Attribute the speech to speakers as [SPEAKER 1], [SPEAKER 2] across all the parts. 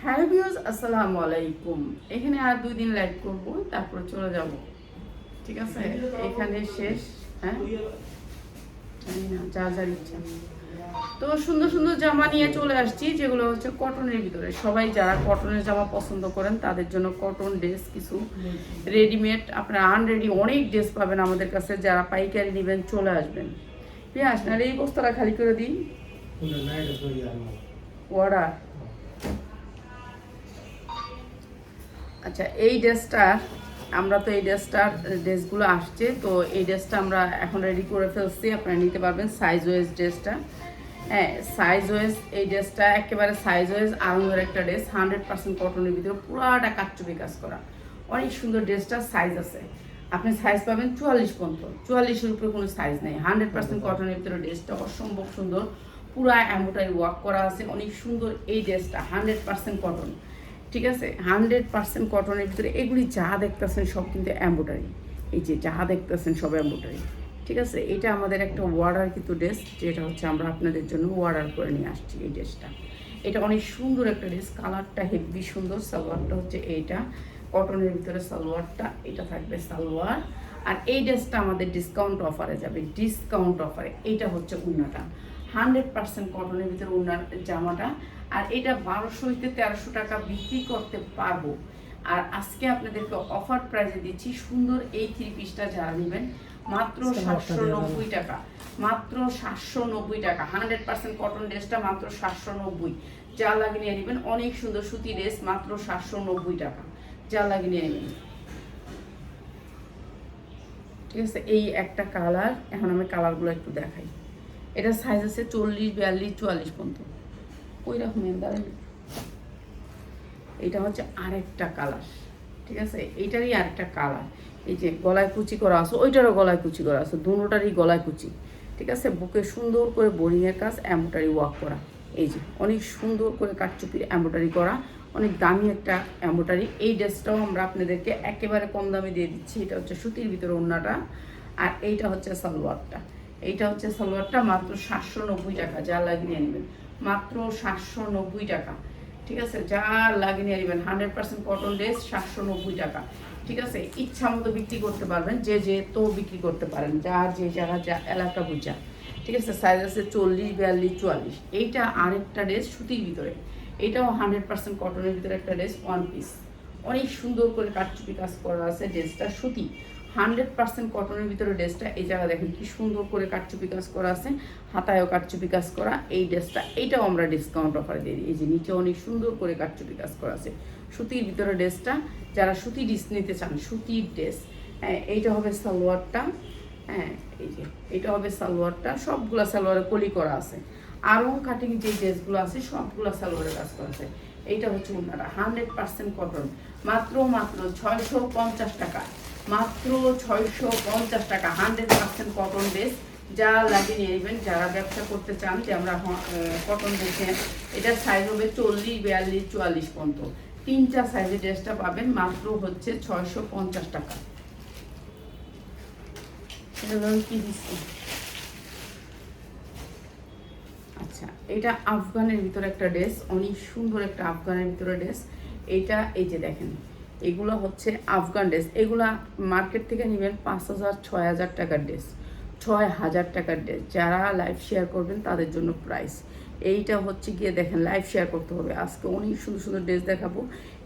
[SPEAKER 1] Hello viewers, আসসালামু আলাইকুম। এখানে আর 2 দিন লাইভ করব, তারপর চলে যাব। ঠিক আছে, এখানে শেষ। হ্যাঁ, জানি না, যার যার ইচ্ছা। তো সুন্দর সুন্দর জামা নিয়ে চলে আসছি, যেগুলো হচ্ছে কটনের ভিতরে। সবাই যারা কটনের জামা পছন্দ করেন তাদের জন্য কটন ড্রেস কিছু রেডিমেড, আপনারা আনরেডি অনেক ড্রেস পাবেন আমাদের কাছে। যারা পাইকারি নেবেন চলে আসবেন। পেঁয়াজ নাহলে এই বস্তাটা খালি করে দিই। অর্ডার। আচ্ছা, এই ড্রেসটা আমরা তো এই ড্রেসগুলো আসছে, তো এই ড্রেসটা আমরা এখন রেডি করে ফেলছি। আপনারা নিতে পারবেন সাইজ ওয়েজ ড্রেসটা। হ্যাঁ, সাইজ ওয়েজ এই ড্রেসটা একেবারে সাইজ ওয়েজ আরামদায়ক একটা ড্রেস, 100% কটনের ভিতরে, পুরাটা কাটচুপি কাজ করা। অনেক সুন্দর ড্রেসটা, সাইজ আছে। আপনি সাইজ পাবেন 44 পর্যন্ত। 44-এর উপরে কোনো সাইজ নেই। 100% কটনের ভিতরে ড্রেসটা অসম্ভব সুন্দর, পুরা এমব্রয়ডারি ওয়ার্ক করা আছে, অনেক সুন্দর এই ড্রেসটা। 100% কটন, ঠিক আছে। 100% কটনের ভিতরে এগুলি যা দেখতেছেন সব কিন্তু এমব্রয়ডারি। এই যে যা দেখতেছেন সব এমব্রয়ডারি, ঠিক আছে। এটা আমাদের একটা অর্ডার কিন্তু ড্রেস, যেটা হচ্ছে আমরা আপনাদের জন্য অর্ডার করে নিয়ে আসছি এই ড্রেসটা। এটা অনেক সুন্দর একটা ড্রেস, কালারটা হেভি সুন্দর। সালোয়ারটা হচ্ছে এইটা, কটনের ভিতরে সালোয়ারটা, এটা থাকবে সালোয়ার। আর এই ড্রেসটা আমাদের ডিসকাউন্ট অফারে যাবে, ডিসকাউন্ট অফারে। এইটা হচ্ছে উন্নাটা, 100% কটনের ভিতরে উন্নার জামাটা। আর এটা 1200 হইতে 1300 টাকা বিক্রি করতে পারবো। আর আজকে আপনাদেরকে অফার প্রাইসে দিচ্ছি সুন্দর এই 3 পিসটা যারা নেবেন মাত্র 790 টাকা, মাত্র 790 টাকা। 100% কটন ড্রেসটা মাত্র 790, যা লাগে নিয়ে নেবেন। অনেক সুন্দর সুতি ড্রেস, মাত্র 790 টাকা, যা লাগে নিয়ে নেবেন। ঠিক আছে, এই একটা কালার। এখন আমি কালারগুলো একটু দেখাই। এটা সাইজ আছে 40, 42, 44 পর্যন্ত, ওই রকম। এটা হচ্ছে আরেকটা কালার, ঠিক আছে। এইটারই আরেকটা কালার। এই যে গলায় কুচি করা আছে, ওইটারও গলায় কুচি করা আছে, দুটোটারই গলায় কুচি, ঠিক আছে। বুকে সুন্দর করে বোরিংয়ের কাজ, এমব্রয়ডারি ওয়ার্ক করা। এই যে অনেক সুন্দর করে কাঠচুপির এমব্রয়ডারি করা, অনেক দামি একটা এমব্রয়ডারি। এই ড্রেসটাও আমরা আপনাদেরকে একেবারে কম দামে দিয়ে দিচ্ছি। এটা হচ্ছে সুতির ভিতরে ওড়নাটা, আর এইটা হচ্ছে সালোয়ারটা। এইটা হচ্ছে সালোয়ারটা, মাত্র 790 টাকা, যা লাগিয়ে নেবেন। মাত্র 790 টাকা, ঠিক আছে। যা লাগে নিয়ে নেবেন। 100% কটন ড্রেস, 790 টাকা, ঠিক আছে। ইচ্ছা মতো বিক্রি করতে পারবেন, যে তো বিক্রি করতে পারেন, যার যে জায়গা যা এলাকা বুঝা, ঠিক আছে। সাইজ আছে 40, 42, 44। এইটা আরেকটা ড্রেস সুতির ভিতরে, এটাও 100% কটনের ভিতরে একটা ড্রেস, ওয়ান পিস। অনেক সুন্দর করে কাটচুপি কাজ করা আছে, ড্রেসটা সুতি। 100% কটনের ভিতরে ড্রেসটা, এই জায়গা দেখেন কি সুন্দর করে কাটচুপি কাজ করা আছে, হাতায়ও কাটচুপি কাজ করা এই ড্রেসটা। এইটাও আমরা ডিসকাউন্ট অফারে দিয়ে দিই। এই যে নিচে অনেক সুন্দর করে কাটচুপি কাজ করা আছে, সুতির ভিতরে ড্রেসটা। যারা সুতি ড্রেস নিতে চান, সুতির ড্রেস, হ্যাঁ, এইটা হবে সালোয়ারটা। হ্যাঁ, এই যে এটা হবে সালোয়ারটা। সবগুলা সালোয়ারে কলি করা আছে। আরং কাটিং যে ড্রেসগুলো আছে সবগুলো সালোয়ারে কাজ করা আছে। এইটা হচ্ছে ওনারা 100% কটন, মাত্র 650 টাকা, মাত্র 650 টাকা। 100% কটন ড্রেস, যা লাগিয়ে নিয়ে নেবেন। যারা ব্যবসা করতে চান যে আমরা কটন ড্রেসে, এটার সাইজ হবে 40, 42, 44 পর্যন্ত। 3টা সাইজের ড্রেসটা পাবেন, মাত্র হচ্ছে 650 টাকা। এটা কি দিচ্ছি? আচ্ছা, এটা আফগানের ভিতরে একটা ড্রেস, অনেক সুন্দর একটা আফগানের ভিতরে ড্রেস। এইটা এই যে দেখেন, এগুলো হচ্ছে আফগান ড্রেস। এগুলা মার্কেট থেকে নেবেন 5000, 6000 টাকার ড্রেস, 6000 টাকার ড্রেস। যারা লাইভ শেয়ার করবেন তাদের জন্য প্রাইস। এইটা হচ্ছে গিয়ে দেখেন, লাইভ শেয়ার করতে হবে। আজকে অনেক সুন্দর সুন্দর ড্রেস দেখাবো।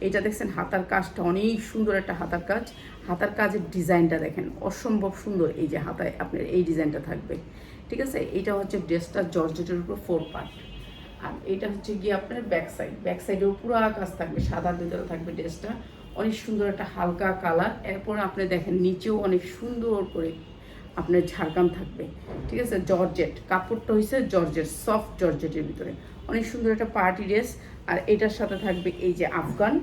[SPEAKER 1] এইটা দেখছেন হাতার কাজটা, অনেক সুন্দর একটা হাতার কাজ। হাতার কাজের ডিজাইনটা দেখেন, অসম্ভব সুন্দর। এই যে হাতায় আপনার এই ডিজাইনটা থাকবে, ঠিক আছে। এইটা হচ্ছে ড্রেসটা জর্জেটের উপর 4 পার্ট। আর এটা হচ্ছে গিয়ে আপনার ব্যাক সাইড, ব্যাক সাইডেও পুরো কাজ থাকবে, সাদার ভিতরে থাকবে ড্রেসটা। অনেক সুন্দর একটা হালকা কালার। এরপর আপনি দেখেন নিচেও অনেক সুন্দর করে আপনার ঝাড়খান থাকবে, ঠিক আছে। জর্জেট কাপড়টা হয়েছে, জর্জেট, সফট জর্জেটের ভিতরে অনেক সুন্দর একটা পার্টি ড্রেস। আর এটার সাথে থাকবে এই যে আফগান,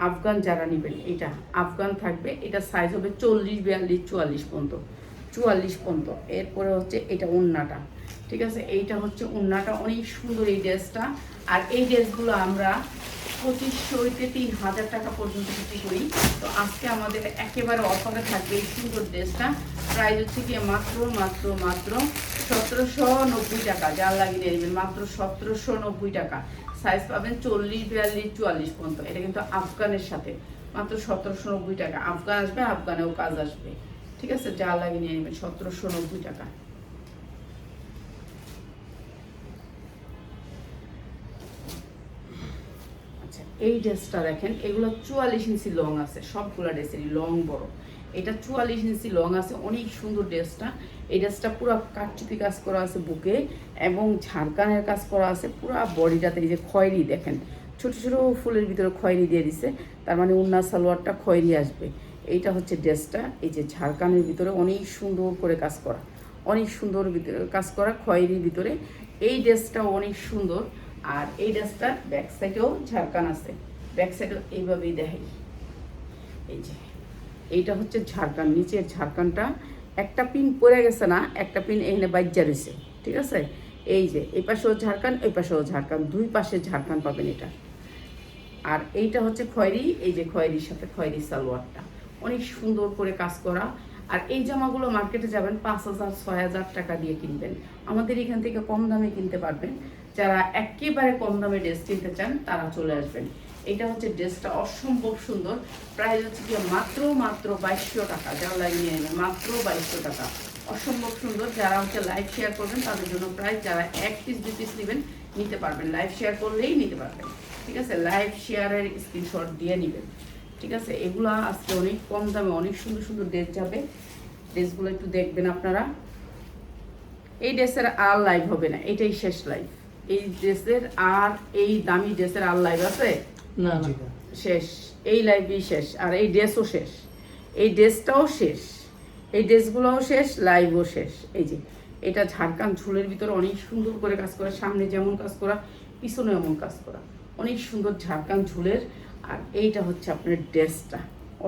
[SPEAKER 1] আফগান যারা নেবেন এটা আফগান থাকবে। এটা সাইজ হবে 40, 42, 44 পর্যন্ত, 44 পর্যন্ত। এরপরে হচ্ছে এটা ওড়নাটা, ঠিক আছে। এইটা হচ্ছে ওড়নাটা, অনেক সুন্দর এই ড্রেসটা। আর এই ড্রেসগুলো আমরা 2500 হইতে 3000 টাকা পর্যন্ত বিক্রি করি। তো আজকে আমাদের একেবারে অফারে থাকবে এই সুন্দর ড্রেসটা। প্রাইস হচ্ছে গিয়ে মাত্র মাত্র মাত্র 1790 টাকা, যা লাগিয়ে নেবেন। মাত্র 1790 টাকা। সাইজ পাবেন 40, 42, 44 পর্যন্ত। এটা কিন্তু আফগানের সাথে মাত্র 1790 টাকা। আফগান আসবে, আফগানেও কাজ আসবে, ঠিক আছে? যা লাগে নিয়ে নেবেন 1790 টাকা। আচ্ছা, এই ড্রেসটা দেখেন, এগুলো 44 ইঞ্চি লং আছে, সবগুলো ড্রেসেরই লং বড়। এটা 44 ইঞ্চি লং আছে, অনেক সুন্দর ড্রেসটা। এই ড্রেসটা পুরো কাটচুপি কাজ করা আছে বুকে, এবং ঝাড়খানের কাজ করা আছে পুরো বডিটাতে। এই যে খয়েরি দেখেন, ছোট ছোট ফুলের ভিতরে খয়েরি দিয়ে দিছে, তার মানে উন্না সালোয়ারটা খয়েরি আসবে। এইটা হচ্ছে ড্রেসটা, এই যে ঝাড়খানের ভিতরে অনেক সুন্দর করে কাজ করা, অনেক সুন্দর ভিতরে কাজ করা খয়েরির ভিতরে। এই ড্রেসটাও অনেক সুন্দর। আর এই ড্রেসটার ব্যাক সাইডেও ঝাড়খান আছে, ব্যাক সাইডেও এইভাবেই দেখাই। এই যে এইটা হচ্ছে ঝাড়খান, নিচের ঝাড়খানটা একটা পিন পড়ে গেছে না, একটা পিন এখানে বাইজা রয়েছে, ঠিক আছে? এই যে এই পাশেও ঝাড়খান, এই পাশেও ঝাড়খান, দুই পাশে ঝাড়খান পাবেন এটা। আর এইটা হচ্ছে খয়েরি, এই যে খয়েরির সাথে খয়েরি সালোয়ারটা অনেক সুন্দর করে কাজ করা। আর এই জামাগুলো মার্কেটে যাবেন 5000, 6000 টাকা দিয়ে কিনবেন, আমাদের এখান থেকে কম দামে কিনতে পারবেন। যারা একেবারে কম দামে ড্রেস কিনতে চান তারা চলে আসবেন। এটা হচ্ছে ড্রেসটা অসম্ভব সুন্দর, প্রাইস হচ্ছে কি মাত্র 2200 টাকা। যারা লাগিয়ে নেবেন মাত্র 2200 টাকা, অসম্ভব সুন্দর। যারা হচ্ছে লাইভ শেয়ার করবেন তাদের জন্য প্রাইস, যারা 1 পিস 2 পিস নেবেন নিতে পারবেন, লাইভ শেয়ার করলেই নিতে পারবেন, ঠিক আছে? লাইভ শেয়ারের স্ক্রিনশট দিয়ে নেবেন, ঠিক আছে? এগুলো আজকে অনেক কম দামে অনেক সুন্দর সুন্দর ড্রেস যাবে, ড্রেসগুলো একটু দেখবেন আপনারা। এই ড্রেসের আর লাইভ হবে না, এটাই শেষ লাইভ। এই ড্রেসের আর, এই দামি ড্রেসের আর লাইভ আছে
[SPEAKER 2] না,
[SPEAKER 1] শেষ, এই লাইভই শেষ। আর এই ড্রেসও শেষ, এই ড্রেসটাও শেষ, এই ড্রেসগুলোও শেষ, লাইভও শেষ। এই যে এটা ঝাড়খান ঝুলের ভিতরে অনেক সুন্দর করে কাজ করা, সামনে যেমন কাজ করা পিছনে এমন কাজ করা, অনেক সুন্দর ঝাড়খান ঝুলের। আর এইটা হচ্ছে আপনার ড্রেসটা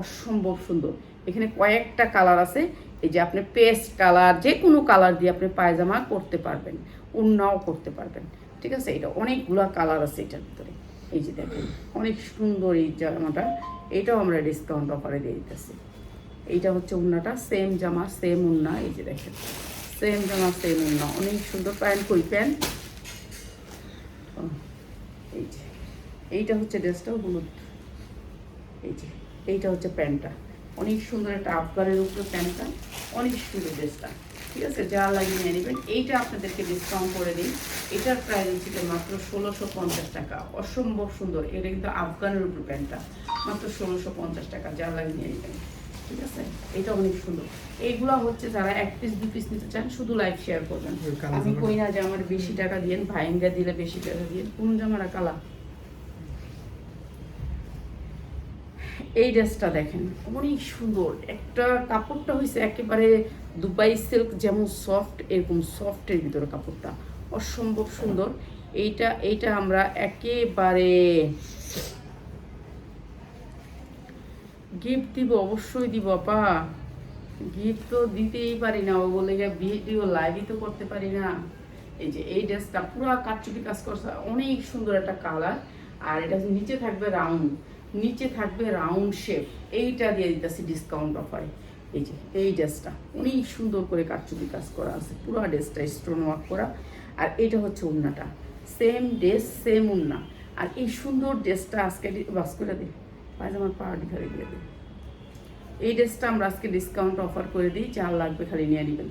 [SPEAKER 1] অসম্ভব সুন্দর। এখানে কয়েকটা কালার আছে, এই যে আপনি পেস্ট কালার, যে কোনো কালার দিয়ে আপনি পায়জামা করতে পারবেন, উন্নাও করতে পারবেন, ঠিক আছে? এটা অনেকগুলো কালার আছে এটার ভিতরে। এই যে দেখেন অনেক সুন্দর এই জামাটা, এইটাও আমরা ডিসকাউন্ট অফারে দিয়ে দিতেছি। এইটা হচ্ছে উন্নাটা, সেম জামা সেম উন্না, এই যে দেখেন সেম জামা সেম উন্না, অনেক সুন্দর। প্যান্ট কই প্যান্ট, এই যে এইটা হচ্ছে ড্রেসটাও হলুদ, এই যে এইটা হচ্ছে প্যান্টটা অনেক সুন্দর, একটা আফগানের উপরে প্যান্টটা অনেক সুন্দর ড্রেসটা, ঠিক আছে? যা লাগিয়ে নিয়ে নেবেন। এইটা আপনাদেরকে ডিসকাউন্ট করে দিই, এটার প্রাইস হচ্ছে মাত্র 1650 টাকা, অসম্ভব সুন্দর। এটা কিন্তু আফগানের উপর প্যান্টটা, মাত্র 1650 টাকা, যা লাগিয়ে নিয়ে নেবেন, ঠিক আছে? এটা অনেক সুন্দর। এইগুলো হচ্ছে যারা 1 পিস 2 পিস নিতে চান শুধু লাইভ শেয়ার করবেন। আমি কই না যে আমার বেশি টাকা দিয়েন, ভাইঙ্গা দিলে বেশি টাকা দিয়েন। কোন জামারা কালা, এই ড্রেসটা দেখেন অনেক সুন্দর, একটা কাপড়টা হয়েছে একেবারে দুবাই সিল্ক যেমন সফট, এরকম সফটের ভিতরে কাপড়টা অসম্ভব সুন্দর। এইটা আমরা একেবারে গিফট দিব, অবশ্যই দিব আপা, গিফট তো দিতেই পারি না, ও বলে ভিডিও লাইভই তো করতে পারি না। এই যে এই ড্রেসটা পুরো কাটচুপি কাজ করছে, অনেক সুন্দর একটা কালার। আর এটা নিচে থাকবে রাউন্ড, নিচে থাকবে রাউন্ড শেপ, এইটা দিয়ে দিতেছি ডিসকাউন্ট অফারে। এই যে এই ড্রেসটা অনেক সুন্দর করে কাটচুপি কাজ করা আছে, পুরো ড্রেসটা স্টোন ওয়ার্ক করা। আর এটা হচ্ছে উন্নাটা, সেম ড্রেস সেম উন্না। আর এই সুন্দর ড্রেসটা আজকে বাস করে দিই, পায়জামার পাহাড়ি ঘরে দিয়ে দিই। এই ড্রেসটা আমরা আজকে ডিসকাউন্ট অফার করে দিই, যার লাগবে খালি নিয়ে নেবেন,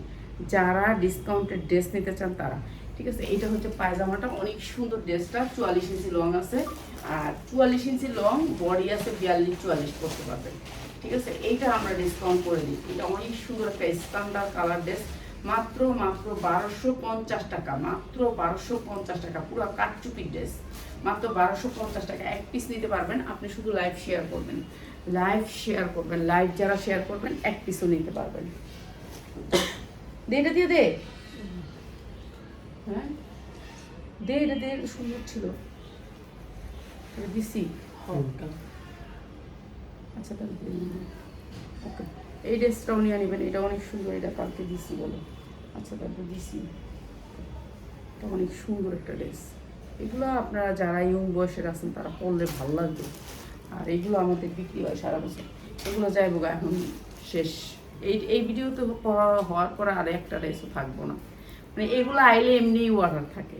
[SPEAKER 1] যারা ডিসকাউন্টের ড্রেস নিতে চান তারা, ঠিক আছে? এইটা হচ্ছে পায়জামাটা অনেক সুন্দর, ড্রেসটা 44 ইঞ্চি লং আছে, আর 44 ইঞ্চি লং, বডি আছে 42, 44 করতে পারবেন, ঠিক আছে? এইটা আমরা ডিসকাউন্ট করে দিই। এটা অনেক সুন্দর একটা স্ট্যান্ডার্ড কালার ড্রেস, মাত্র 1250 টাকা, মাত্র 1250 টাকা, পুরো কাটচুপি ড্রেস, মাত্র 1250 টাকা। 1 পিস নিতে পারবেন, আপনি শুধু লাইভ শেয়ার করবেন, লাইভ শেয়ার করবেন, লাইভ যারা শেয়ার করবেন 1 পিসও নিতে পারবেন। দে এটা দিয়ে দে, হ্যাঁ দে, এটা দে, সুন্দর ছিল দিছি। আচ্ছা তাহলে ওকে, এই ড্রেসটাও নিয়ে নেবেন, এটা অনেক সুন্দর, এটা কালকে দিছি বলো। আচ্ছা তারপর দিছি, এটা অনেক সুন্দর একটা ড্রেস। এগুলো আপনারা যারা ইয়ং বয়সের আছেন তারা পরলে ভালো লাগবে। আর এইগুলো আমাদের বিক্রি হয় সারা বছর, এগুলো যাইব এখন শেষ। এই ভিডিওতে হওয়ার পর আর একটা ড্রেসও থাকবো না, মানে এগুলো আইলে এমনিই অর্ডার থাকে,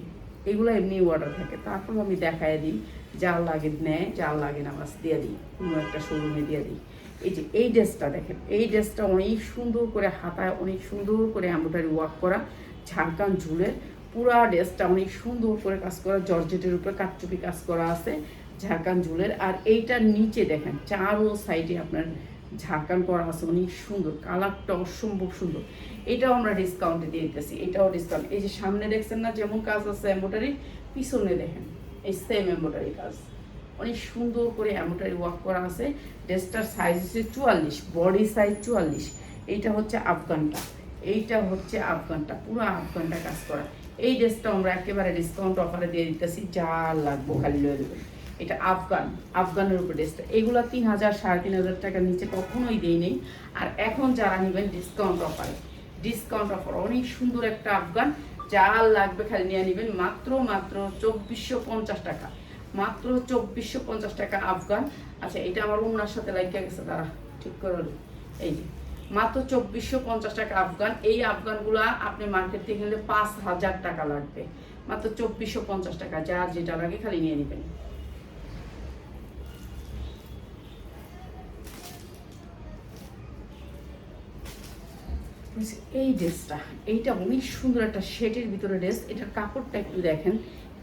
[SPEAKER 1] এগুলো এমনি অর্ডার থাকে, তারপর আমি দেখাই দিই, যার লাগে নেয়, যার লাগে না বাস দিয়ে দিই, কোনো একটা শোরুমে দিয়ে দিই। এই যে এই ড্রেসটা দেখেন, এই ড্রেসটা অনেক সুন্দর করে হাতায় অনেক সুন্দর করে এমব্রয়ডারি ওয়ার্ক করা, ঝাড়খান ঝুলের পুরা ড্রেসটা অনেক সুন্দর করে কাজ করা, জর্জেটের উপরে কাটচুপি কাজ করা আছে ঝাড়খান ঝুলের। আর এইটার নিচে দেখেন চারো সাইডে আপনার ঝাড়খান করা আছে, অনেক সুন্দর, কালারটা অসম্ভব সুন্দর। এটাও আমরা ডিসকাউন্টে দিয়ে দিতেছি, এটাও ডিসকাউন্ট। এই যে সামনে দেখছেন না যেমন কাজ আছে এমব্রয়ডারি, পিছনে দেখেন এই সেম এমব্রয়ডারি কাজ, অনেক সুন্দর করে এমব্রয়ডারি ওয়ার্ক করা আছে। ড্রেসটার সাইজ হচ্ছে 44, বডি সাইজ 44। এইটা হচ্ছে আফগানটা, এইটা হচ্ছে আফগানটা, পুরো আফগানটা কাজ করা। এই ড্রেসটা আমরা একেবারে ডিসকাউন্ট অফারে দিয়ে দিতেছি, যা লাগবো খালি লয়ে দেবেন। এটা আফগানের উপর ড্রেসটা, এগুলো 3000 3500 টাকার নিচে কখনোই দেই নেই। আর এখন যারা নেবেন ডিসকাউন্ট অফারে, ডিসকাউন্ট অফার অনেক সুন্দর একটা আফগান, যা লাগবে খালি নিয়ে নেবেন। মাত্র 2450 টাকা, মাত্র 2450 টাকা আফগান। আচ্ছা এটা আমার ওনার সাথে লাগিয়ে গেছে, তারা ঠিক করে, এই যে মাত্র 2450 টাকা আফগান। এই আফগানগুলা আপনি মার্কেট থেকে কিনলে 5000 টাকা লাগবে, মাত্র 2450 টাকা, যার যেটা লাগে খালি নিয়ে নেবেন। এই ড্রেসটা, এইটা অনেক সুন্দর একটা শেডের ভিতরে ড্রেস। এটার কাপড়টা একটু দেখেন,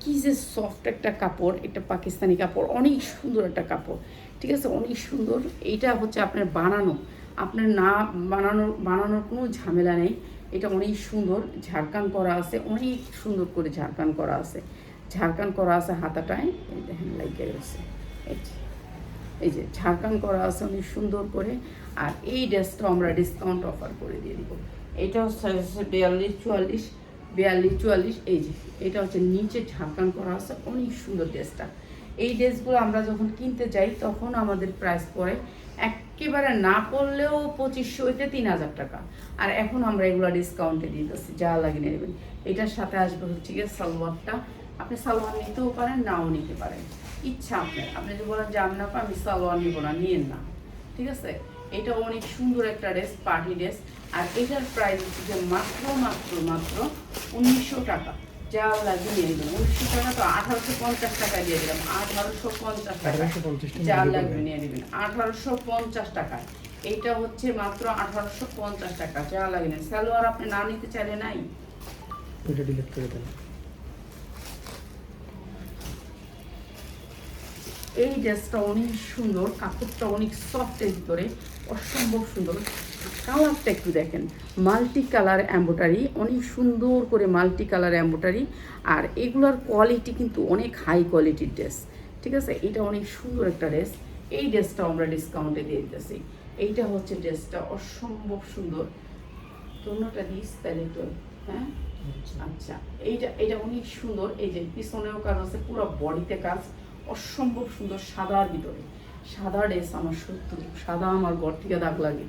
[SPEAKER 1] কি যে সফট একটা কাপড়, এটা পাকিস্তানি কাপড়, অনেক সুন্দর একটা কাপড়, ঠিক আছে, অনেক সুন্দর। এইটা হচ্ছে আপনার বানানো, আপনার না বানানোর কোনো ঝামেলা নেই। এটা অনেক সুন্দর, ঝাড়খান করা আছে, অনেক সুন্দর করে ঝাড়খান করা আছে, ঝাড়খান করা আছে হাতাটায়, এই দেখেন লাইকে রয়েছে, এই যে ঝাড়খান করা আছে অনেক সুন্দর করে। আর এই ড্রেসটা আমরা ডিসকাউন্ট অফার করে দিয়ে দিব। এটা হচ্ছে 42 44, এই যে এটা হচ্ছে নিচে ঝাড়খান করা আছে, অনেক সুন্দর ড্রেসটা। এই ড্রেসগুলো আমরা যখন কিনতে যাই তখন আমাদের প্রাইস পড়ে একেবারে না পড়লেও 2500 হইতে 3000 টাকা। আর এখন আমরা এগুলো ডিসকাউন্টে দিতেছি, যা লাগে নেবেন। এটার সাথে আসবে হচ্ছে গিয়ে সালোয়ারটা, আপনি সালোয়ার নিতেও পারেন, নাও নিতে পারেন, ইচ্ছা আপনার। আপনি যদি বলেন যে আমি না আমি সালোয়ার নিব না, নিয়েন না, ঠিক আছে। এটা অনেক সুন্দর একটা ড্রেস, পার্টি ড্রেস। আর এটার প্রাইস হচ্ছে যে মাত্র 1900 টাকা, যা লাগে নিয়ে নেবেন। 1900 টাকা তো 1850 টাকা দিয়ে দিলাম, 1850 টাকা, যা লাগবে নিয়ে নেবেন 1850 টাকা। এইটা হচ্ছে মাত্র 1850 টাকা, যা লাগে নেন। সালোয়ার আপনি না নিতে চাইলে নাই,
[SPEAKER 2] এটা ডিলিট করে দেন।
[SPEAKER 1] এই ড্রেসটা অনেক সুন্দর, কাপড়টা অনেক সফটের ভিতরে, অসম্ভব সুন্দর। কালারটা একটু দেখেন, মাল্টি কালার এমব্রয়ডারি, অনেক সুন্দর করে মাল্টি কালার এমব্রয়ডারি। আর এগুলোর কোয়ালিটি কিন্তু অনেক হাই কোয়ালিটির ড্রেস, ঠিক আছে। এটা অনেক সুন্দর একটা ড্রেস, এই ড্রেসটাও আমরা ডিসকাউন্টে দিয়ে দিতেছি। এইটা হচ্ছে ড্রেসটা অসম্ভব সুন্দর, তোমরাটা দিস তাহলে তো, হ্যাঁ আচ্ছা। এইটা অনেক সুন্দর, এই যে পিছনেও কাজ আছে, পুরো বডিতে কাজ, অসম্ভব সুন্দর, সাদার ভিতরে। সাদা ড্রেস আমার সত্য, সাদা আমার ঘর থেকে দাগ লাগে,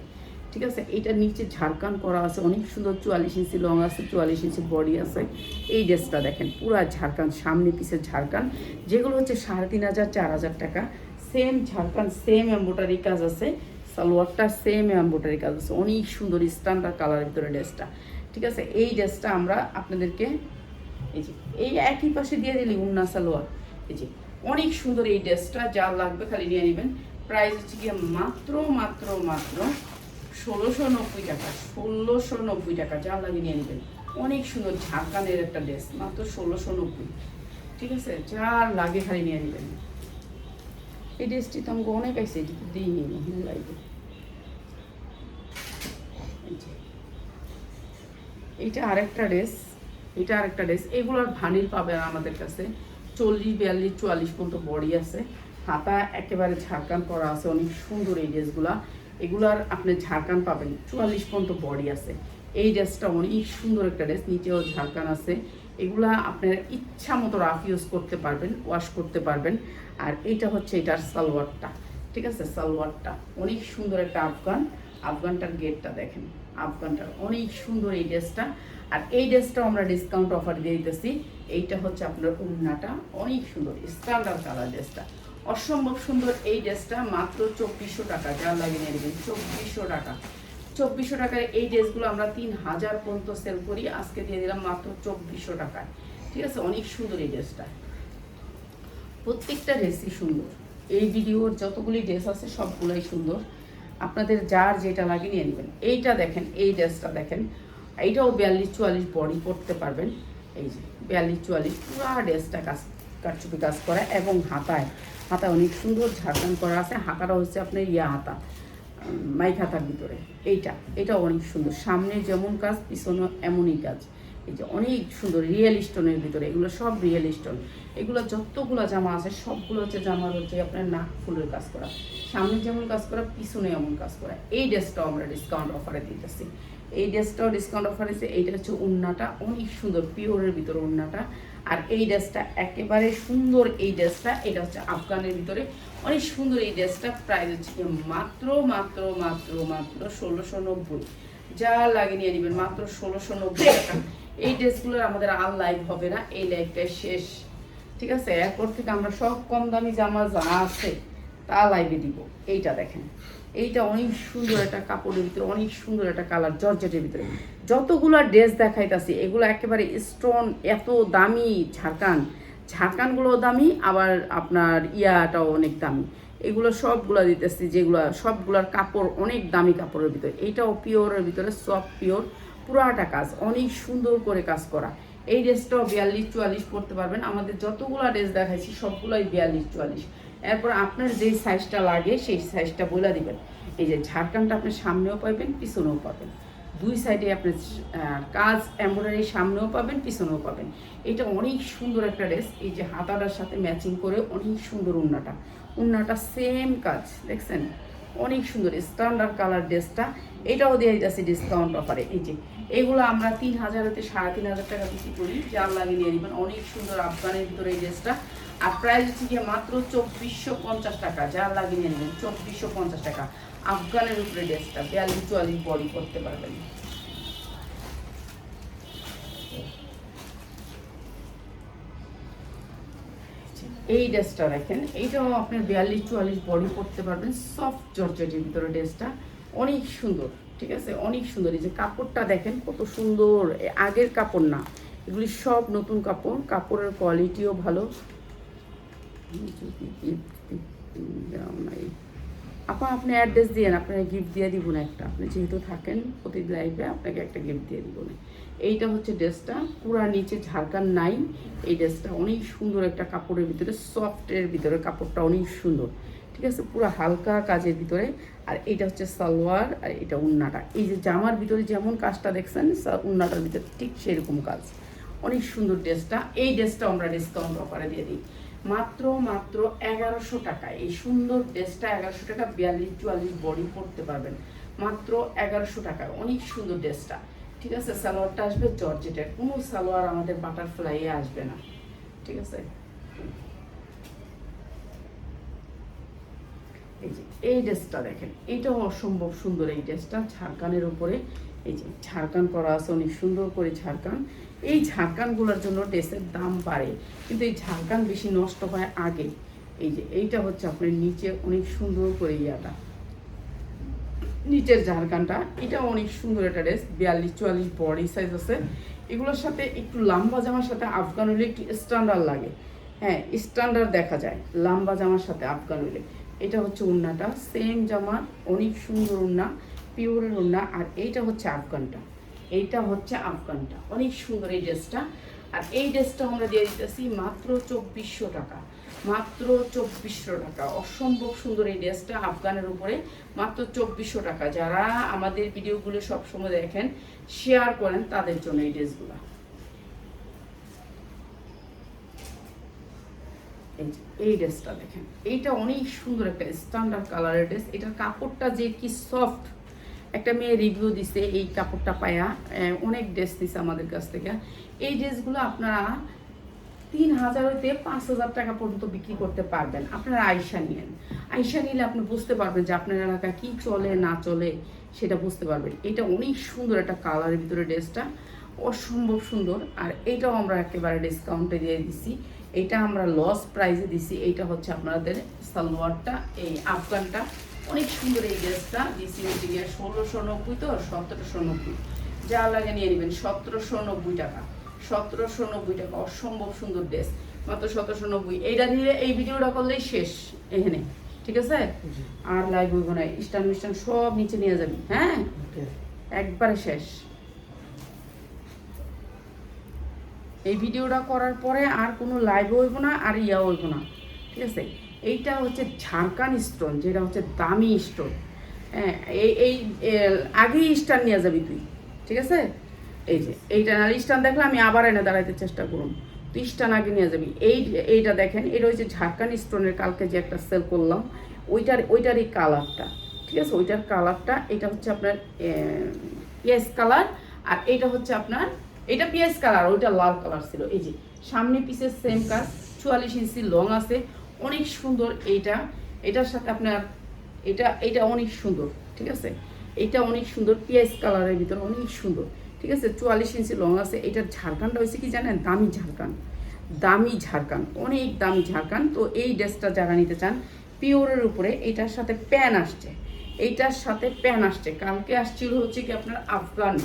[SPEAKER 1] ঠিক আছে। এইটা নিচে ঝাড়খান করা আছে, অনেক সুন্দর, 44 ইঞ্চি লং আছে, 44 ইঞ্চি বডি আছে। এই ড্রেসটা দেখেন পুরা ঝাড়খান, সামনে পিছের ঝাড়খান, যেগুলো হচ্ছে 3500 4000 টাকা। সেম ঝাড়খান, সেম এমব্রয়ডারি কাজ আছে, সালোয়ারটা সেম এমব্রয়ডারি কাজ আছে, অনেক সুন্দর স্ট্যান্ডার্ড কালারের ভিতরে ড্রেসটা, ঠিক আছে। এই ড্রেসটা আমরা আপনাদেরকে এই যে এই একই পাশে দিয়ে দিলি উন্না সালোয়ার, এই যে অনেক সুন্দর এই ড্রেসটা, যা লাগবে খালি নিয়ে নেবেন। প্রাইস হচ্ছে গিয়ে মাত্র 1690 টাকা, 1690 টাকা, যা লাগে নিয়ে নেবেন। অনেক সুন্দর ঝাড়খানের একটা ড্রেস, মাত্র 1690, ঠিক আছে, যা লাগে খালি নিয়ে নেবেন। এই ড্রেসটি তো আমাকে অনেক আইসে, এটি দিই নি লাগবে। এইটা আরেকটা ড্রেস, এটা আরেকটা ড্রেস। এগুলোর ভানিল পাবেন আমাদের কাছে 40 42 44 পর্যন্ত বডি আছে, হাতা একেবারে ঝাড়খান করা আছে, অনেক সুন্দর এই ড্রেসগুলা। এগুলার আপনি ঝাড়খান পাবেন, 44 পর্যন্ত বডি আছে। এই ড্রেসটা অনেক সুন্দর একটা ড্রেস, নিচেও ঝাড়খান আছে। এগুলা আপনার ইচ্ছা মতো রাফ ইউজ করতে পারবেন, ওয়াশ করতে পারবেন। আর এইটা হচ্ছে এটার সালোয়ারটা, ঠিক আছে, সালোয়ারটা অনেক সুন্দর একটা আফগান, আফগানটার গেটটা দেখেন, আফগানটার অনেক সুন্দর এই ড্রেসটা। আর এই ড্রেসটাও আমরা ডিসকাউন্ট অফার দিয়ে দিতেছি। এইটা হচ্ছে আপনার ওড়নাটা, অনেক সুন্দর স্ট্যান্ডার্ড কালার ড্রেসটা, অসম্ভব সুন্দর। এই ড্রেসটা মাত্র 2400 টাকা, যা লাগে নিয়ে নেবেন 2400 টাকা। 2400 টাকায় এই ড্রেসগুলো আমরা 3000 পর্যন্ত সেল করি, আজকে দিয়ে দিলাম মাত্র 2400 টাকায়, ঠিক ঠিক আছে, অনেক সুন্দর এই ড্রেসটা, প্রত্যেকটা ড্রেসই সুন্দর। এই ভিডিওর যতগুলি ড্রেস আছে সবগুলোই সুন্দর, আপনাদের যার যেটা লাগে নিয়ে নেবেন। এইটা দেখেন, এই ড্রেসটা দেখেন, এইটাও 42-44 বডি পরতে পারবেন। এই যে 42-44 পুরো ড্রেসটা কারচুপি কাজ করা, এবং হাতায় অনেক সুন্দর ঝাড়খান করা আছে। হাতাটা হচ্ছে আপনার হাতা, মাইক হাতার ভিতরে। এটা অনেক সুন্দর, সামনে যেমন কাজ পিছনে এমনই কাজ। এই যে অনেক সুন্দর রিয়েল স্টোনের ভিতরে, এগুলো সব রিয়েল স্টোন। এগুলো যতগুলো জামা আছে সবগুলো হচ্ছে জামার হচ্ছে আপনার নাক ফুলের কাজ করা, সামনে যেমন কাজ করা পিছনে এমন কাজ করা। এই ড্রেসটাও আমরা ডিসকাউন্ট অফারে দিতেছি, এই ড্রেসটাও ডিসকাউন্ট অফার আছে। এইটা হচ্ছে ওড়নাটা অনেক সুন্দর পিওরের ভিতরে ওড়নাটা, আর এই ড্রেসটা একেবারে সুন্দর। এই ড্রেসটা এটা হচ্ছে আফগানের ভিতরে অনেক সুন্দর। এই ড্রেসটা প্রাইস হচ্ছে মাত্র মাত্র মাত্র মাত্র 1690, যা লাগে নিয়ে নেবেন, মাত্র 1690 টাকা। এই ড্রেসগুলোর আমাদের আর লাইভ হবে না, এই লাইভটাই শেষ, ঠিক আছে। এরপর থেকে আমরা সব কম দামি জামা যা আছে তা লাইভে দিব। এইটা দেখেন, এইটা অনেক সুন্দর একটা কাপড়ের ভিতরে, অনেক সুন্দর একটা কালার, জর্জেটের ভিতরে। যতগুলো ড্রেস দেখাইতাছি এগুলো একেবারে স্টোন, এত দামি ঝাড়খানগুলো দামি, আবার আপনার ইয়াটাও অনেক দামি। এগুলো সবগুলো দিতেছি, যেগুলো সবগুলোর কাপড় অনেক দামি কাপড়ের ভিতরে। এইটাও পিওরের ভিতরে, সফট পিওর, পুরাটা কাজ অনেক সুন্দর করে কাজ করা। এই ড্রেসটাও 42-44 পরতে পারবেন। আমাদের যতগুলো ড্রেস দেখাইছি সবগুলোই 42-44। এরপর আপনার যেই সাইজটা লাগে সেই সাইজটা বলে দিবেন। এই যে ঝাড়খানটা আপনি সামনেও পাবেন পিছনেও পাবেন, দুই সাইডে আপনি কাজ এমব্রয়ডারি সামনেও পাবেন পিছনেও পাবেন। এটা অনেক সুন্দর একটা ড্রেস। এই যে হাতাটার সাথে ম্যাচিং করে অনেক সুন্দর ওড়নাটা সেম কাজ, দেখছেন অনেক সুন্দর স্ট্যান্ডার্ড কালার ড্রেসটা। এটাও দিয়ে দিতেছি ডিসকাউন্ট অফারে। এই যে এগুলো আমরা 3000 হতে 3500 টাকা বিক্রি করি, যার লাগে নিয়ে নেবেন। অনেক সুন্দর আফগানের ভিতরে এই ড্রেসটা, আর প্রাইস হচ্ছে গিয়ে মাত্র 2450 টাকা, যার লাগে নিয়ে নেবেন 2450 টাকা। আফগানের উপরে ড্রেসটা 42-44 বডি করতে পারবেন। এই ড্রেসটা দেখেন, এইটাও আপনার 42-44 বডি করতে পারবেন, সফট জর্জেটের ভিতরে ড্রেসটা অনেক সুন্দর, ঠিক আছে, অনেক সুন্দর। এই যে কাপড়টা দেখেন কত সুন্দর, আগের কাপড় না, এগুলি সব নতুন কাপড়, কাপড়ের কোয়ালিটিও ভালো। আপনি অ্যাড্রেস দিয়ে আপনাকে গিফট দিয়ে দিব না একটা, আপনি যেহেতু থাকেন প্রতি লাইফে আপনাকে একটা গিফট দিয়ে দিব না। এইটা হচ্ছে ড্রেসটা, পুরা নিচে ঝাড়খান নাই। এই ড্রেসটা অনেক সুন্দর একটা কাপড়ের ভিতরে, সফটের ভিতরে, কাপড়টা অনেক সুন্দর, ঠিক আছে, পুরো হালকা কাজের ভিতরে। আর এইটা হচ্ছে সালোয়ার, আর এটা ওড়নাটা। এই যে জামার ভিতরে যেমন কাজটা দেখছেন ওড়নাটার ভিতরে ঠিক সেরকম কাজ, অনেক সুন্দর ড্রেসটা। এই ড্রেসটা আমরা ডিসকাউন্ট অফারে দিয়ে দিই মাত্র 1100 টাকা। এই সুন্দর ড্রেসটা 1100 টাকা, 42-44 বডি পরতে পারবেন মাত্র 1100 টাকা। অনেক সুন্দর ড্রেসটা, ঠিক আছে। সালোয়ারটা আসবে জর্জেটের, কোনো সালোয়ার আমাদের বাটারফ্লাইয়ে আসবে না, ঠিক আছে। এই যে এই ড্রেসটা দেখেন, এইটাও অসম্ভব সুন্দর। এই ড্রেসটা ঝাড়খানের উপরে, এই যে ঝাড়খান করা আছে অনেক সুন্দর করে ঝাড়খান। এই ঝাড়খানগুলোর জন্য ড্রেসের দাম বাড়ে, কিন্তু এই ঝাড়খান বেশি নষ্ট হয় আগে। এই যে এইটা হচ্ছে আপনার নিচে অনেক সুন্দর করে নিচের ঝাড়খানটা, এটা অনেক সুন্দর একটা ড্রেস, 42-44 বডি সাইজ আছে। এগুলোর সাথে একটু লম্বা জামার সাথে আফগান হলে একটু স্ট্যান্ডার্ড লাগে, হ্যাঁ স্ট্যান্ডার্ড দেখা যায় লম্বা জামার সাথে আফগান হলে। এটা হচ্ছে ওড়নাটা, সেম জামা, অনেক সুন্দর ওড়না, পিওরের ওড়না। আর এইটা হচ্ছে আফগানটা, অনেক সুন্দর এই ড্রেসটা। আর এই ড্রেসটা আমরা দিয়ে দিতেছি মাত্র 2400 টাকা, মাত্র 2400 টাকা। অসম্ভব সুন্দর এই ড্রেসটা আফগানের উপরে, মাত্র 2400 টাকা। যারা আমাদের ভিডিওগুলো সবসময় দেখেন, শেয়ার করেন, তাদের জন্য এই ড্রেসগুলো। এই ড্রেসটা দেখেন, এইটা অনেক সুন্দর একটা স্ট্যান্ডার্ড কালারের ড্রেস। এটার কাপড়টা যে কি সফট, একটা মেয়ে রিভিউ দিছে এই কাপড়টা পায়া, অনেক ড্রেস দিছে আমাদের কাছ থেকে। এই ড্রেসগুলো আপনারা 3000 হইতে 5000 টাকা পর্যন্ত বিক্রি করতে পারবেন। আপনারা আয়সা নিলে আপনি বুঝতে পারবেন যে আপনার এলাকা কি চলে না চলে, সেটা বুঝতে পারবেন। এটা অনেক সুন্দর একটা কালারের ভিতরে ড্রেসটা, অসম্ভব সুন্দর। আর এইটাও আমরা একেবারে ডিসকাউন্টে দিয়ে দিছি, এইটা আমরা লস প্রাইসে দিছি। এইটা হচ্ছে আপনাদের সালোয়ারটা, এই আফগানটা অনেক সুন্দর। এই ড্রেসটা দিছি হচ্ছে গিয়ে 1690 তো 1790, যা লাগে নিয়ে নেবেন 1790 টাকা, 1790 টাকা, অসম্ভব সুন্দর ড্রেস, মাত্র 1790। এইটা নিয়ে এই ভিডিওটা করলেই শেষ এখানে, ঠিক আছে?
[SPEAKER 2] জি।
[SPEAKER 1] আর লাইভ হইব না, স্টান মিস্টান সব নিচে নিয়ে যাবি, হ্যাঁ,
[SPEAKER 2] ওকে।
[SPEAKER 1] একবারে শেষ। এই ভিডিওটা করার পরে আর কোনো লাইভ হইব না, আর ইয়া হইব না, ঠিক আছে? এইটা হচ্ছে ঝাড়খান স্টোন, যেটা হচ্ছে দামি স্টোন। হ্যাঁ, এই আগেই স্টান নিয়ে যাবি তুই, ঠিক আছে? এই যে এইটা না, স্টান দেখলে আমি আবার এনে দাঁড়াইতে চেষ্টা করুন, তুই স্টান আগে নিয়ে যাবি। এইটা দেখেন, এটা হচ্ছে ঝাড়খান স্টোনের, কালকে যে একটা সেল করলাম ওইটারই কালারটা, ঠিক আছে? ওইটার কালারটা, এটা হচ্ছে আপনার পিএস কালার, আর এইটা হচ্ছে আপনার, এটা পিএস কালার, ওইটা লাল কালার ছিল। এই যে সামনে পিসের সেম কাজ, 44 ইঞ্চি লং আছে, অনেক সুন্দর। এটার সাথে আপনার এটা অনেক সুন্দর, ঠিক আছে? এটা অনেক সুন্দর, পিএস কালারের ভিতরে অনেক সুন্দর, ঠিক আছে? 44 ইঞ্চি লং আছে। এটার ঝাড়খানটা হয়েছে কি জানেন, দামি ঝাড়খান, অনেক দামি ঝাড়খান। তো এই ড্রেসটা যারা নিতে চান পিওরের উপরে, এটার সাথে প্যান আসছে, কালকে আসছিল হচ্ছে কি আপনার আফগান,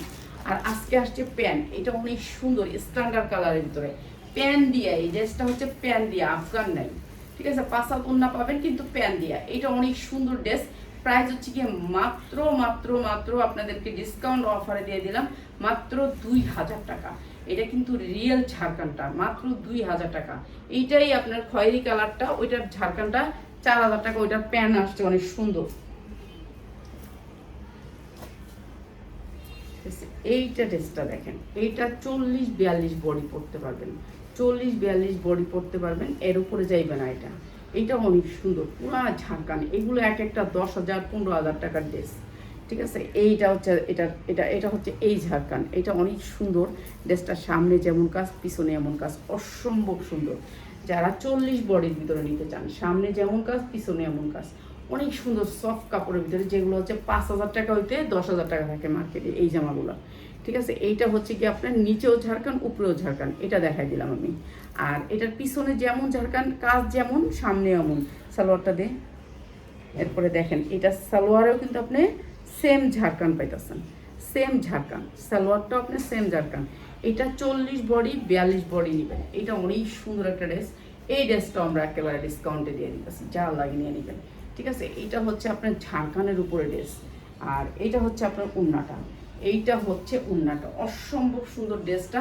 [SPEAKER 1] আর আজকে আসছে প্যান। এটা অনেক সুন্দর স্ট্যান্ডার্ড কালারের ভিতরে প্যান দিয়া, এই ড্রেসটা হচ্ছে প্যান দিয়া, আফগান নাই, ঠিক আছে? 5 হাত ওন্না পাবেন কিন্তু প্যান দিয়া। এটা অনেক সুন্দর ড্রেস। প্রাইস হচ্ছে কি মাত্র আপনাদেরকে ডিসকাউন্ট অফারে দিয়ে দিলাম মাত্র 2000 টাকা। এটা কিন্তু রিয়েল ঝাড়খানটা, মাত্র 2000 টাকা। এইটাই আপনার খয়েরি কালারটা, ওইটার ঝাড়খানটা 4000 টাকা। ওইটার প্যান আসছে অনেক সুন্দর। এইটা ড্রেসটা দেখেন, এইটা 40-42 বডি পড়তে পারবেন, 40-42 বডি পড়তে পারবেন, এর উপরে যাইবে না। এইটা অনেক সুন্দর, পুরা ঝাড়খান। এগুলো এক একটা 10,000 15,000 টাকার ড্রেস, ঠিক আছে? এইটা হচ্ছে এটা হচ্ছে এই ঝাড়খান। এটা অনেক সুন্দর ড্রেসটার, সামনে যেমন কাজ পিছনে এমন কাজ, অসম্ভব সুন্দর। যারা 40 বডির ভিতরে নিতে চান, সামনে যেমন কাজ পিছনে এমন কাজ, অনেক সুন্দর সফট কাপড়ের ভিতরে, যেগুলো হচ্ছে 5,000 টাকা হইতে 10,000 টাকা থাকে মার্কেটে এই জামাগুলো, ঠিক আছে? এইটা হচ্ছে কি আপনার নিচেও ঝাড়খান উপরেও ঝাড়খান, এটা দেখাই দিলাম আমি। আর এটার পিছনে যেমন ঝাড়খান কাজ, যেমন সামনে এমন। সালোয়ারটা দে, এরপরে দেখেন এটা সালোয়ারেও কিন্তু আপনি সেম ঝাড়খান পাইতেছেন, সেম ঝাড়খান, সালোয়ারটাও আপনি সেম ঝাড়খান। এটা 40 বডি 42 বডি নেবেন। এটা অনেক সুন্দর একটা ড্রেস। এই ড্রেসটাও আমরা একেবারে ডিসকাউন্টে দিয়ে দিতেছি, যা লাগে নিয়ে নেবেন, ঠিক আছে? এইটা হচ্ছে আপনার ঝাড়খানের উপরে ড্রেস, আর এইটা হচ্ছে আপনার উন্নাটা, এইটা হচ্ছে উন্নাটা, অসম্ভব সুন্দর ড্রেসটা।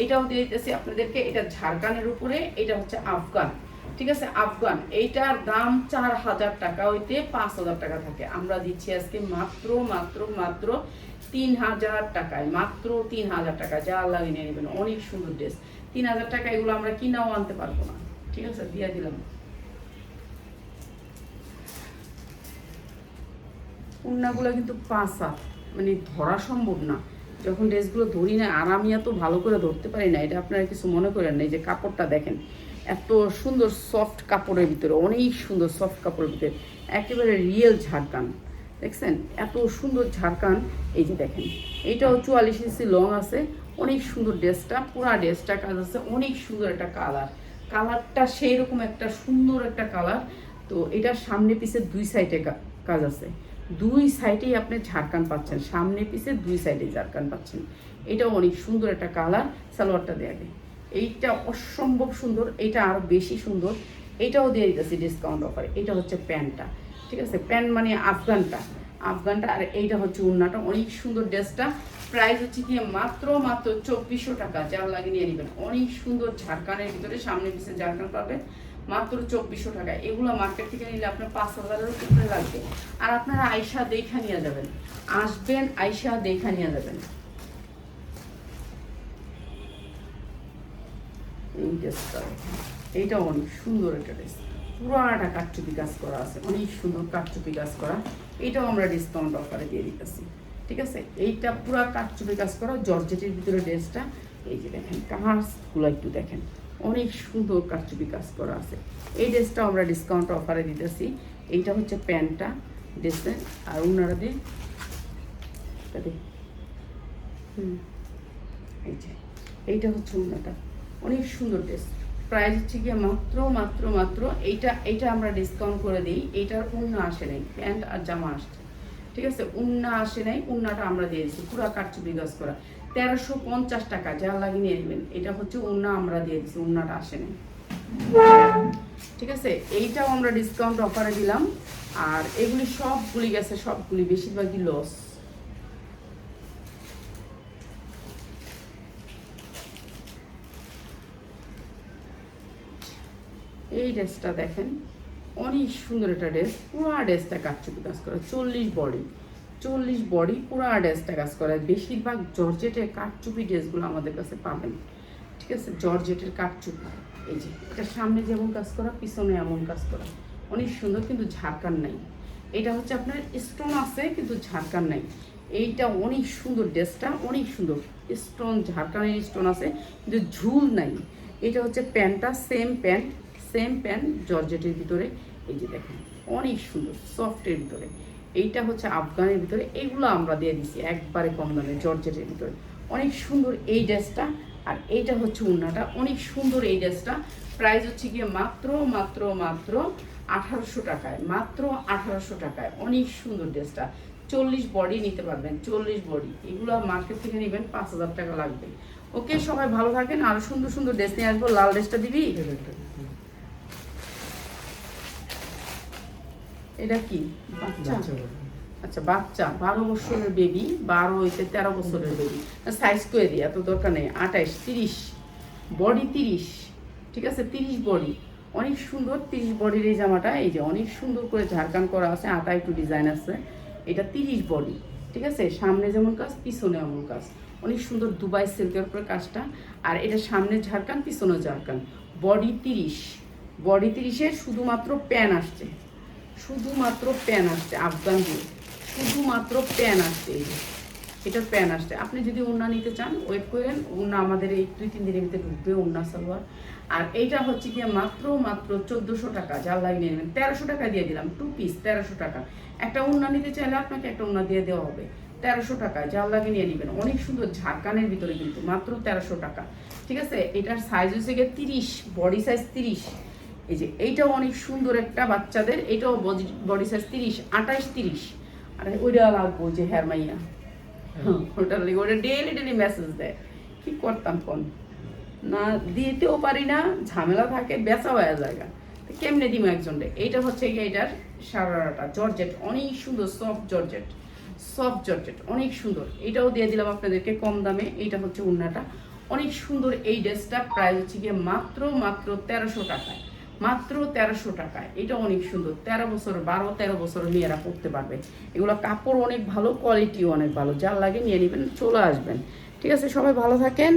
[SPEAKER 1] এটাও দিয়ে দিতেছি আপনাদেরকে। এটা ঝাড়খানের উপরে, এটা হচ্ছে আফগান, ঠিক আছে? আফগান, এইটার দাম 4000 টাকা হইতে 5000 টাকা থাকে। আমরা দিচ্ছি আজকে মাত্র 3000 টাকায়, মাত্র 3000 টাকা। যা লাগে নিয়ে নেবেন, অনেক সুন্দর ড্রেস। 3000 টাকা এগুলো আমরা কিনাও আনতে পারবো না, ঠিক আছে? দিয়ে দিলাম। উন্নাগুলো কিন্তু 5 হাত, মানে ধরা সম্ভব না। যখন ড্রেসগুলো ধরি না, আর আমি এত ভালো করে ধরতে পারি না, এটা আপনারা কিছু মনে করেন না। এই যে কাপড়টা দেখেন, এত সুন্দর সফট কাপড়ের ভিতরে, অনেক সুন্দর সফট কাপড়ের ভিতরে, একেবারে রিয়েল ঝাড়খান, দেখছেন? এত সুন্দর ঝাড়খান। এই যে দেখেন, এইটাও 44 ইঞ্চি লং আছে, অনেক সুন্দর ড্রেসটা, পুরা ড্রেসটা কাজ আছে, অনেক সুন্দর একটা কালারটা সেই রকম একটা সুন্দর একটা কালার। তো এটার সামনে পিছে দুই সাইডে কাজ আছে, দুই সাইডেই আপনি ঝাড়খান পাচ্ছেন, সামনে পিছে দুই সাইডে ঝাড়খান পাচ্ছেন। এটাও অনেক সুন্দর একটা কালার। সালোয়ারটা দেয়া যায়, এইটা অসম্ভব সুন্দর, এটা আরো বেশি সুন্দর। এটাও দিয়ে দিতেছি ডিসকাউন্ট অফারে। এটা হচ্ছে প্যান্টটা, ঠিক আছে? প্যান্ট মানে আফগানটা, আর এইটা হচ্ছে উন্নাটা, অনেক সুন্দর ড্রেসটা। প্রাইস হচ্ছে কি মাত্র 2400 টাকা। যা লাগে নিয়ে নেবেন, অনেক সুন্দর ঝাড়খানের ভিতরে, সামনে পিছে ঝাড়খান পাবে, মাত্র 2400 টাকা। এগুলো মার্কেট থেকে নিলে আপনার 5000-এর উপরে লাগবে। আর আপনারা আয়শা দেখা নিয়ে যাবেন, আসবেন আয়শা দেখা নিয়ে যাবেন। এই ড্রেসটা, এইটা অনেক সুন্দর একটা ড্রেস, পুরাটা কাটচুপি কাজ করা আছে, অনেক সুন্দর কাটচুপি কাজ করা। এটাও আমরা ডিসকাউন্ট অফারে দিয়ে দিতেছি, ঠিক আছে? এইটা পুরা কাটচুপি কাজ করা জর্জেটের ভিতরে ড্রেসটা। এই যে দেখেন কাজগুলো একটু দেখেন, অনেক সুন্দর কাটচুপি কাজ করা আছে। এই ড্রেসটাও আমরা ডিসকাউন্ট অফারে দিতেছি। এইটা হচ্ছে প্যান্টটা ড্রেসের, আর ওনারা দিয়ে এই যে এইটা হচ্ছে ওনাটা, অনেক সুন্দর ড্রেস। প্রাইস হচ্ছে গিয়ে মাত্র এইটা আমরা ডিসকাউন্ট করে দিই। এইটার উন্না আসে নাই, প্যান্ট আর জামা আসছে, ঠিক আছে? উন্না আসে নাই, উন্নাটা আমরা দিয়ে দিচ্ছি, পুরো কাটচুপি কাজ করা। 1350 টাকা, যার লাগে নিয়ে নেবেন। এটা হচ্ছে ওড়না আমরা দিয়ে দিচ্ছি, ওড়নাটা আসেনি, ঠিক আছে। এইটাও আমরা ডিসকাউন্ট অফারে দিলাম। আর এগুলি সবগুলি গেছে, সবগুলি বেশিরভাগই লস। এই ড্রেসটা দেখেন, অনেক সুন্দর একটা ড্রেস, পুরো ড্রেসটা কাটচুপি কাজ করা, 40 বডি পুরো ড্রেসটা কাজ করা। বেশিরভাগ জর্জেটের কাটচুপি ড্রেসগুলো আমাদের কাছে পাবেন, ঠিক আছে। জর্জেটের কাটচুপি, এই যে এটা সামনে যেমন কাজ করা, পিছনে এমন কাজ করা, অনেক সুন্দর, কিন্তু ঝাড়খান নাই। এটা হচ্ছে আপনার স্টোন আছে কিন্তু ঝাড়খান নাই। এইটা অনেক সুন্দর, ড্রেসটা অনেক সুন্দর, স্টোন ঝাড়খানের স্টোন আছে কিন্তু ঝুল নাই। এটা হচ্ছে প্যান্টটা, সেম প্যান্ট জর্জেটের ভিতরে, এই যে দেখেন অনেক সুন্দর সফটের ভিতরে। এইটা হচ্ছে আফগানের ভিতরে, এগুলো আমরা দিয়ে দিচ্ছি একবারে কম দামে জর্জেটের ভিতরে, অনেক সুন্দর এই ড্রেসটা। আর এইটা হচ্ছে ওড়নাটা, অনেক সুন্দর এই ড্রেসটা। প্রাইস হচ্ছে গিয়ে মাত্র 1800 টাকায়, মাত্র 1800 টাকায়। অনেক সুন্দর ড্রেসটা, 40 বডি নিতে পারবেন, 40 বডি। এগুলো মার্কেট থেকে নেবেন 5000 টাকা লাগবে। ওকে, সবাই ভালো থাকেন, আরো সুন্দর সুন্দর ড্রেস নিয়ে আসবো। লাল ড্রেসটা দিবি? এটা কি বাচ্চা? আচ্ছা, বাচ্চা 12 বছরের বেবি, 12 হইতে 13 বছরের বেবি। সাইজ করে দিই, এত দরকার নেই। 28, 30 বডি, 30, ঠিক আছে, 30 বডি, অনেক সুন্দর 30 বডির এই জামাটা। এই যে অনেক সুন্দর করে ঝাড়খান করা আছে, আটা একটু ডিজাইন আছে। এটা 30 বডি, ঠিক আছে, সামনে যেমন কাজ পিছনে এমন কাজ, অনেক সুন্দর দুবাই সিল্কের উপরে কাজটা। আর এটা সামনে ঝাড়খান, পিছনে ঝাড়খান, বডি 30, বডি 30-এর শুধুমাত্র প্যান আসছে, শুধুমাত্র প্যান আসছে আফগান দিয়ে, শুধুমাত্র প্যান আসছে। এই যে এটার প্যান আসছে। আপনি যদি ওড়না নিতে চান ওয়েট করেন, ওড়না আমাদের এই 2-3 দিনের ভিতরে ঢুকবে, ওড়না সালোয়ার। আর এইটা হচ্ছে গিয়ে মাত্র 1400 টাকা, যার লাগিয়ে নেবেন। 1300 টাকা দিয়ে দিলাম, 2 পিস 1300 টাকা। একটা ওড়না নিতে চাইলে আপনাকে একটা ওড়না দিয়ে দেওয়া হবে 1300 টাকা, যার লাগিয়ে নিয়ে নেবেন। অনেক সুন্দর ঝাড়খানের ভিতরে, কিন্তু মাত্র 1300 টাকা, ঠিক আছে। এটার সাইজ হচ্ছে গিয়ে 30, বডি সাইজ 30। এই যে এইটাও অনেক সুন্দর একটা বাচ্চাদের, এটাও বডি সাইজ 30, 28, 30। আর ওইটা লাগবো যে হেয়ার মাইয়া, ওটা ডেলি মেসেজ দেয়, কি করতাম কোন না, দিতেও পারি না, ঝামেলা থাকে, বেচা হয়ে জায়গা, কেমনে দিম একজনকে। এইটা হচ্ছে গিয়ে এটার সারাটা জর্জেট, অনেক সুন্দর সফট জর্জেট, সফট জর্জেট, অনেক সুন্দর। এটাও দিয়ে দিলাম আপনাদেরকে কম দামে। এইটা হচ্ছে ওড়নাটা, অনেক সুন্দর এই ড্রেসটা। প্রাইস হচ্ছে গিয়ে মাত্র 1300 টাকায়, মাত্র 1300 টাকায়। এটা অনেক সুন্দর, 13 বছর 12-13 বছর মেয়েরা পড়তে পারবে। এগুলো কাপড় অনেক ভালো, কোয়ালিটিও অনেক ভালো, যার লাগে নিয়ে নেবেন, চলে আসবেন, ঠিক আছে। সবাই ভালো থাকেন।